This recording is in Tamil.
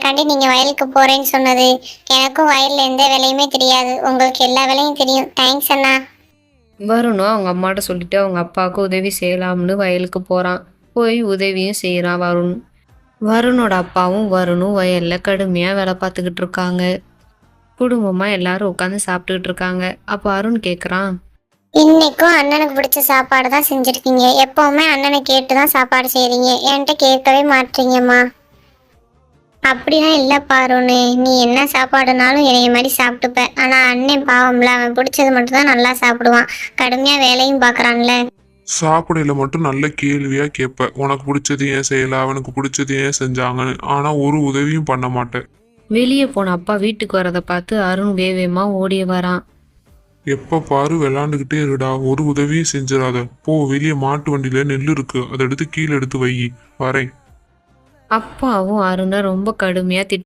தாண்டி நீங்க வயலுக்கு போறேன்னு சொன்னது. எனக்கும் வயல்ல எந்த வேலையுமே தெரியாது, உங்களுக்கு எல்லா வேலையும் தெரியும். தேங்க்ஸ் அண்ணா. வருணும் அவங்க அம்மாட்ட சொல்லிட்டு அவங்க அப்பாவுக்கு உதவி செய்யலாம்னு வயலுக்கு போகிறான். போய் உதவியும் செய்கிறான் வருண். வருணோட அப்பாவும் வருணும் வயலில் கடுமையாக வேலை பார்த்துக்கிட்டு இருக்காங்க. குடும்பமாக எல்லாரும் உட்காந்து சாப்பிட்டுக்கிட்டு இருக்காங்க. அப்போ அருண் கேட்குறான், இன்னைக்கும் அண்ணனுக்கு பிடிச்ச சாப்பாடு தான் செஞ்சிருக்கீங்க. எப்பவுமே அண்ணனை கேட்டு தான் சாப்பாடு செய்றீங்க, என்கிட்ட கேட்கவே மாட்டீங்கம்மா. அப்படிலாம் இல்லை பாருன்னு, நீ என்ன சாப்பாடுனாலும் என்னைய மாதிரி சாப்பிட்டுப்ப. ஆனா அண்ணன் பாவம்ல, அவன் பிடிச்சது மட்டும் தான் நல்லா சாப்பிடுவான். கடுமையா வேலையும் பார்க்கறான்ல. சாப்பிடையில மட்டும் நல்ல கேள்வியா கேட்ப. உனக்கு பிடிச்சது ஏன் செய்யல, அவனுக்கு பிடிச்சது ஏன் செஞ்சாங்கன்னு. ஆனா ஒரு உதவியும் பண்ண மாட்டேன். வெளியே போன அப்பா வீட்டுக்கு வரதை பார்த்து அருண் வேகமாக ஓடி வரான். எப்ப பாரு விளாண்டுக்கிட்டே இருடா, ஒரு உதவியும் செஞ்சிடாத. போ, வெளியே மாட்டு வண்டியில நெல் இருக்கு, அதை எடுத்து கீழே எடுத்து வை. வரேன். அப்பாவும் அருணை ரொம்ப கடுமையாக